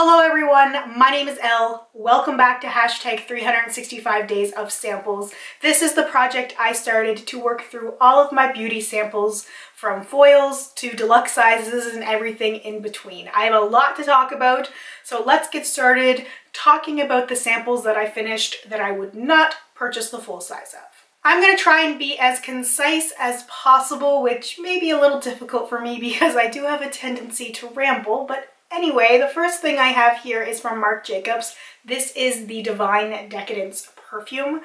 Hello everyone, my name is Elle. Welcome back to hashtag 365 days of samples. This is the project I started to work through all of my beauty samples from foils to deluxe sizes and everything in between. I have a lot to talk about, so let's get started talking about the samples that I finished that I would not purchase the full size of. I'm going to try and be as concise as possible, which may be a little difficult for me because I do have a tendency to ramble, but anyway, the first thing I have here is from Marc Jacobs. This is the Divine Decadence perfume.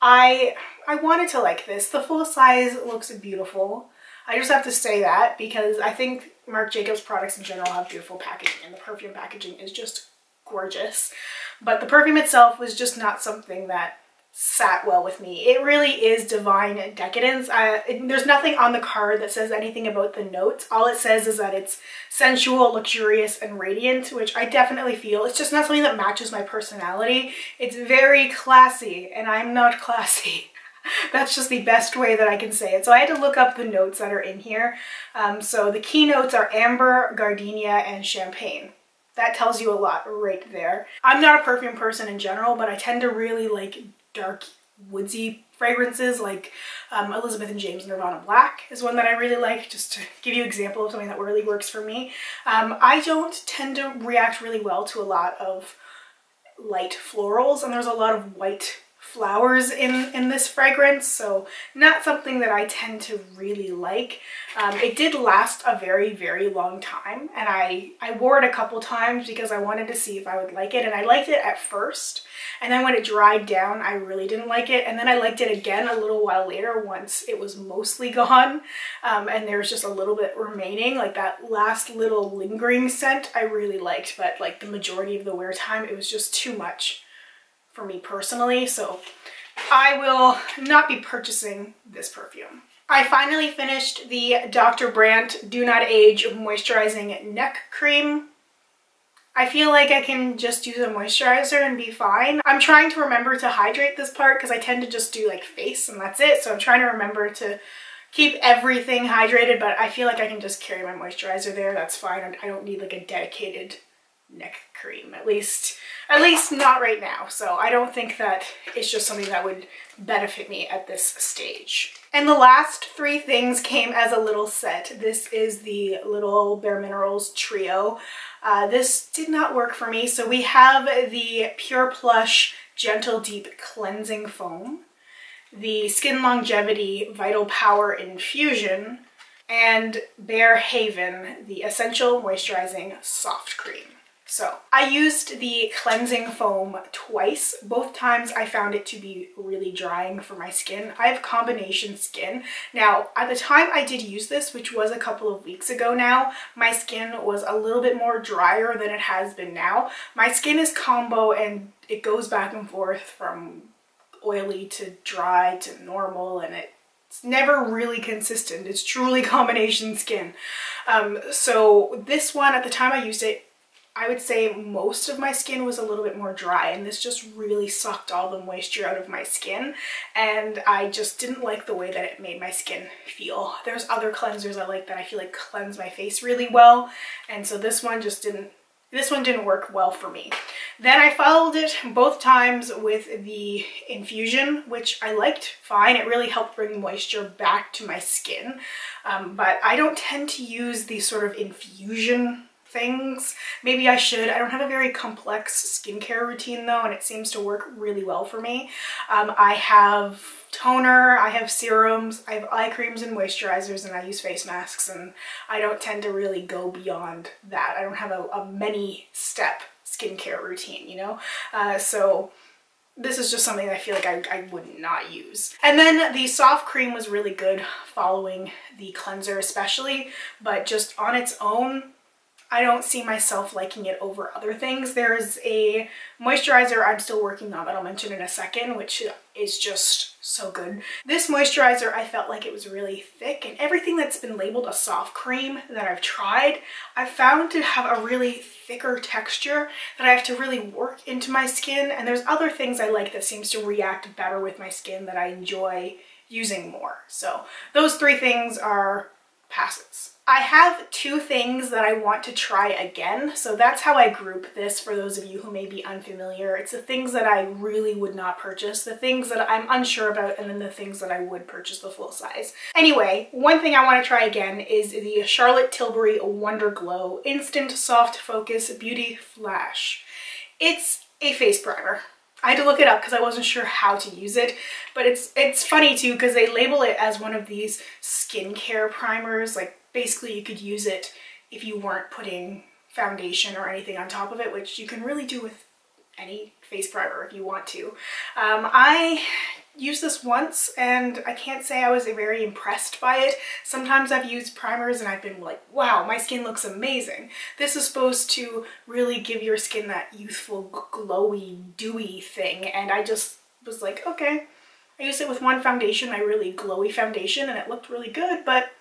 I wanted to like this. The full size looks beautiful. I just have to say that because I think Marc Jacobs products in general have beautiful packaging and the perfume packaging is just gorgeous. But the perfume itself was just not something that sat well with me. It really is Divine Decadence. There's nothing on the card that says anything about the notes. All it says is that it's sensual, luxurious, and radiant, which I definitely feel. It's just not something that matches my personality. It's very classy, and I'm not classy. That's just the best way that I can say it. So I had to look up the notes that are in here. So the key notes are amber, gardenia, and champagne. That tells you a lot right there. I'm not a perfume person in general, but I tend to really like dark woodsy fragrances, like Elizabeth and James Nirvana Black is one that I really like, just to give you an example of something that really works for me. I don't tend to react really well to a lot of light florals, and there's a lot of white flowers in this fragrance, so not something that I tend to really like. It did last a very, very long time, and I wore it a couple times because I wanted to see if I would like it, and I liked it at first, and then when it dried down I really didn't like it, and then I liked it again a little while later once it was mostly gone, and there was just a little bit remaining. Like that last little lingering scent I really liked, but like the majority of the wear time it was just too much for me personally, so I will not be purchasing this perfume. I finally finished the Dr. Brandt Do Not Age Moisturizing Neck Cream. I feel like I can just use a moisturizer and be fine. I'm trying to remember to hydrate this part because I tend to just do like face and that's it, so I'm trying to remember to keep everything hydrated, but I feel like I can just carry my moisturizer there. That's fine. I don't need like a dedicated neck cream, at least not right now. So I don't think that it's just something that would benefit me at this stage. And the last three things came as a little set. This is the little Bare Minerals trio. This did not work for me. So we have the Pure Plush Gentle Deep Cleansing Foam, the Skin Longevity Vital Power Infusion, and Bare Haven, the Essential Moisturizing Soft Cream. So I used the cleansing foam twice. Both times I found it to be really drying for my skin. I have combination skin. Now, at the time I did use this, which was a couple of weeks ago now, my skin was a little bit more drier than it has been now. My skin is combo and it goes back and forth from oily to dry to normal, and it's never really consistent. It's truly combination skin. So this one, at the time I used it, I would say most of my skin was a little bit more dry, and this just really sucked all the moisture out of my skin, and I just didn't like the way that it made my skin feel. There's other cleansers I like that I feel like cleanse my face really well, and so this one didn't work well for me. Then I followed it both times with the infusion, which I liked fine. It really helped bring moisture back to my skin, but I don't tend to use these sort of infusion things. Maybe I should. I don't have a very complex skincare routine though, and it seems to work really well for me. I have toner, I have serums, I have eye creams and moisturizers, and I use face masks, and I don't tend to really go beyond that. I don't have a many step skincare routine, you know? So this is just something I feel like I would not use. And then the soft cream was really good following the cleanser especially, but just on its own, I don't see myself liking it over other things. There's a moisturizer I'm still working on that I'll mention in a second, which is just so good. This moisturizer, I felt like it was really thick, and everything that's been labeled a soft cream that I've tried, I've found to have a really thicker texture that I have to really work into my skin, and there's other things I like that seems to react better with my skin that I enjoy using more. So those three things are passes. I have two things that I want to try again, so that's how I group this for those of you who may be unfamiliar. It's the things that I really would not purchase, the things that I'm unsure about, and then the things that I would purchase the full size. Anyway, one thing I want to try again is the Charlotte Tilbury Wonder Glow Instant Soft Focus Beauty Flash. It's a face primer. I had to look it up because I wasn't sure how to use it, but it's funny too because they label it as one of these skincare primers. Like basically you could use it if you weren't putting foundation or anything on top of it, which you can really do with any face primer if you want to. I used this once and I can't say I was very impressed by it. Sometimes I've used primers and I've been like, wow, my skin looks amazing. This is supposed to really give your skin that youthful, glowy, dewy thing, and I just was like, okay. I used it with one foundation, my really glowy foundation, and it looked really good, but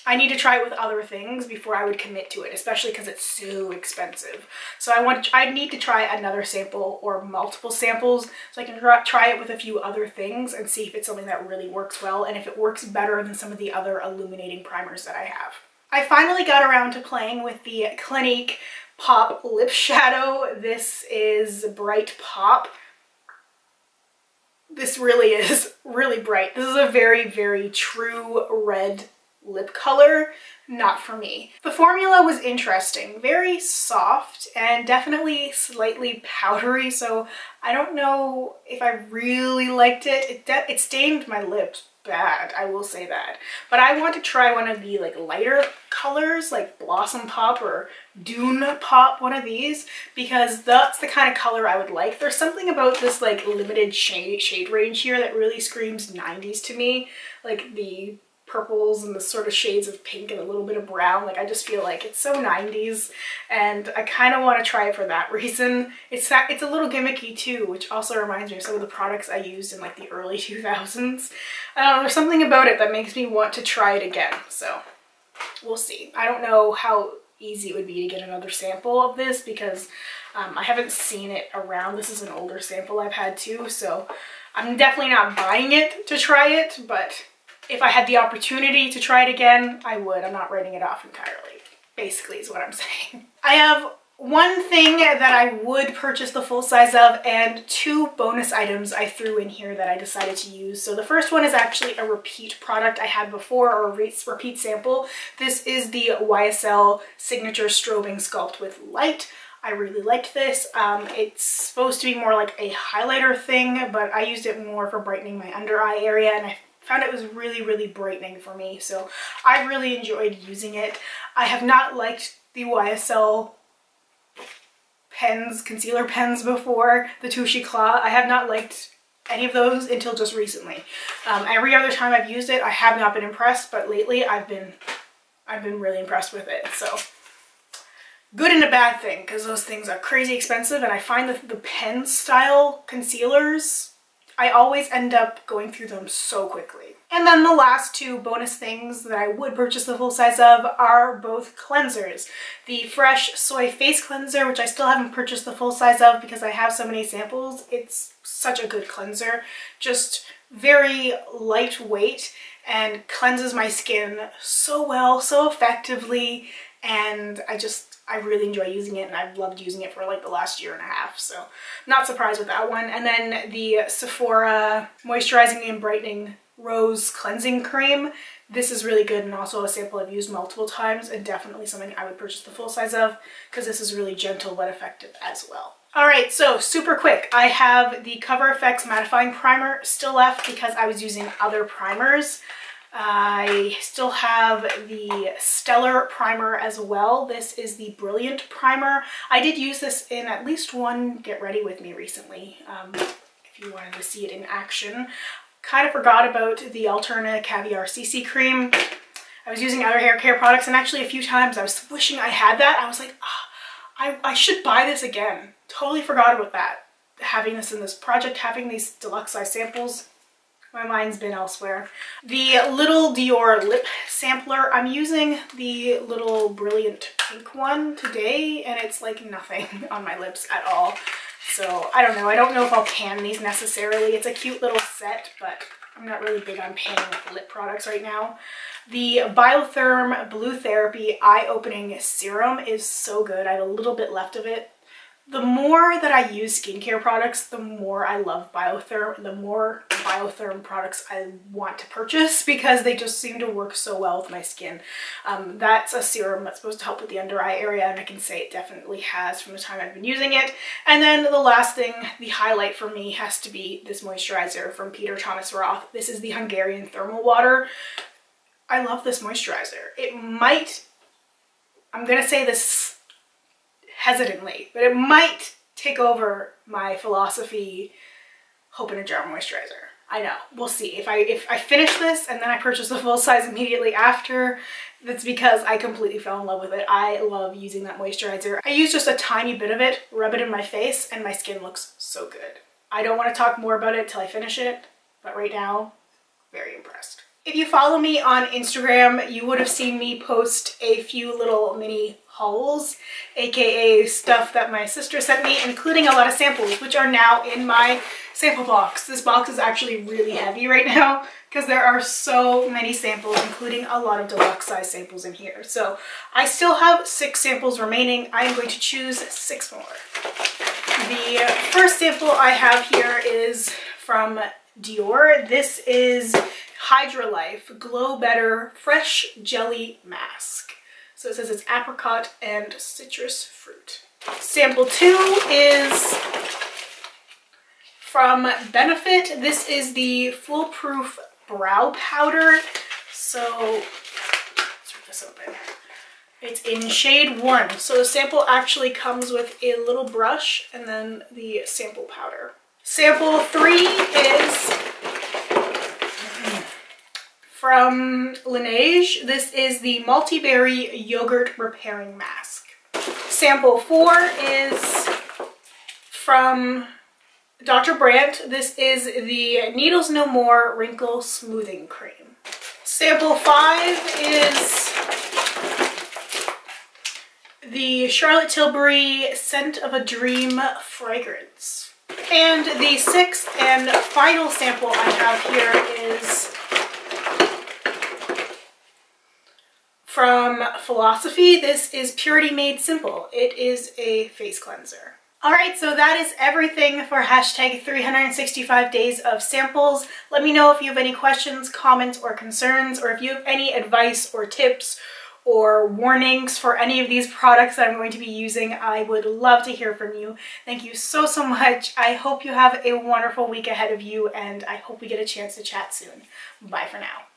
I need to try it with other things before I would commit to it, especially because it's so expensive. So I need to try another sample or multiple samples so I can try it with a few other things and see if it's something that really works well and if it works better than some of the other illuminating primers that I have. I finally got around to playing with the Clinique Pop Lip Shadow. This is Bright Pop. This really is really bright. This is a very, very true red lip color, not for me. The formula was interesting, very soft and definitely slightly powdery, so I don't know if I really liked it. It stained my lips bad, I will say that. But I want to try one of the like lighter colors, like Blossom Pop or Dune Pop, one of these, because that's the kind of color I would like. There's something about this like limited shade range here that really screams 90s to me, like the purples and the sort of shades of pink and a little bit of brown. Like I just feel like it's so 90s and I kind of want to try it for that reason. It's a little gimmicky too, which also reminds me of some of the products I used in like the early 2000s. There's something about it that makes me want to try it again, so we'll see. I don't know how easy it would be to get another sample of this because I haven't seen it around. This is an older sample I've had too, so I'm definitely not buying it to try it, but if I had the opportunity to try it again, I would. I'm not writing it off entirely, basically is what I'm saying. I have one thing that I would purchase the full size of and two bonus items I threw in here that I decided to use. So the first one is actually a repeat product I had before, or a repeat sample. This is the YSL Signature Strobing Sculpt with Light. I really liked this. It's supposed to be more like a highlighter thing, but I used it more for brightening my under eye area, and I found it was really, really brightening for me, so I really enjoyed using it. I have not liked the YSL pens, concealer pens before, the Touche Claw. I have not liked any of those until just recently. Every other time I've used it, I have not been impressed, but lately I've been really impressed with it, so good and a bad thing, because those things are crazy expensive, and I find that the pen style concealers, I always end up going through them so quickly. And then the last two bonus things that I would purchase the full size of are both cleansers. The Fresh Soy Face Cleanser, which I still haven't purchased the full size of because I have so many samples. It's such a good cleanser, just very lightweight and cleanses my skin so well, so effectively, and I really enjoy using it, and I've loved using it for like the last year and a half, so not surprised with that one. And then the Sephora Moisturizing and Brightening Rose Cleansing Cream. This is really good and also a sample I've used multiple times and definitely something I would purchase the full size of because this is really gentle but effective as well. Alright, so super quick. I have the Cover FX Mattifying Primer still left because I was using other primers. I still have the Stellar Primer as well. This is the Brilliant Primer. I did use this in at least one Get Ready With Me recently, if you wanted to see it in action. Kind of forgot about the Alterna Caviar CC Cream. I was using other hair care products, and actually a few times I was wishing I had that. I was like, oh, I should buy this again. Totally forgot about that. Having this in this project, having these deluxe size samples. My mind's been elsewhere. The little Dior lip sampler, I'm using the little Brilliant pink one today, and it's like nothing on my lips at all. So I don't know. I don't know if I'll pan these necessarily. It's a cute little set, but I'm not really big on panning lip products right now. The Biotherm Blue Therapy Eye Opening Serum is so good. I have a little bit left of it. The more that I use skincare products, the more I love Biotherm, and the more Biotherm products I want to purchase because they just seem to work so well with my skin. That's a serum that's supposed to help with the under eye area, and I can say it definitely has from the time I've been using it. And then the last thing, the highlight for me, has to be this moisturizer from Peter Thomas Roth. This is the Hungarian Thermal Water. I love this moisturizer. It might, I'm gonna say this hesitantly, but it might take over my philosophy hope in a jar moisturizer. I know, we'll see. If I finish this and then I purchase the full size immediately after, that's because I completely fell in love with it. I love using that moisturizer. I use just a tiny bit of it, rub it in my face, and my skin looks so good. I don't want to talk more about it till I finish it, but right now, very impressed. If you follow me on Instagram, you would have seen me post a few little mini hauls, aka stuff that my sister sent me, including a lot of samples, which are now in my sample box. This box is actually really heavy right now because there are so many samples, including a lot of deluxe size samples in here. So I still have 6 samples remaining. I am going to choose 6 more. The first sample I have here is from Dior. This is Hyrdalife Glow Better Fresh Jelly Mask. So it says it's apricot and citrus fruit. Sample 2 is from Benefit. This is the Foolproof Brow Powder. So let's rip this open. It's in shade 1. So the sample actually comes with a little brush and then the sample powder. Sample 3 is from Laneige. This is the Multiberry Yogurt Repairing Mask. Sample 4 is from Dr. Brandt. This is the Needles No More Wrinkle Smoothing Cream. Sample 5 is the Charlotte Tilbury Scent of a Dream Fragrance. And the 6th and final sample I have here is from Philosophy. This is Purity Made Simple. It is a face cleanser. Alright, so that is everything for hashtag 365 days of samples. Let me know if you have any questions, comments, or concerns, or if you have any advice or tips or warnings for any of these products that I'm going to be using. I would love to hear from you. Thank you so much. I hope you have a wonderful week ahead of you, and I hope we get a chance to chat soon. Bye for now.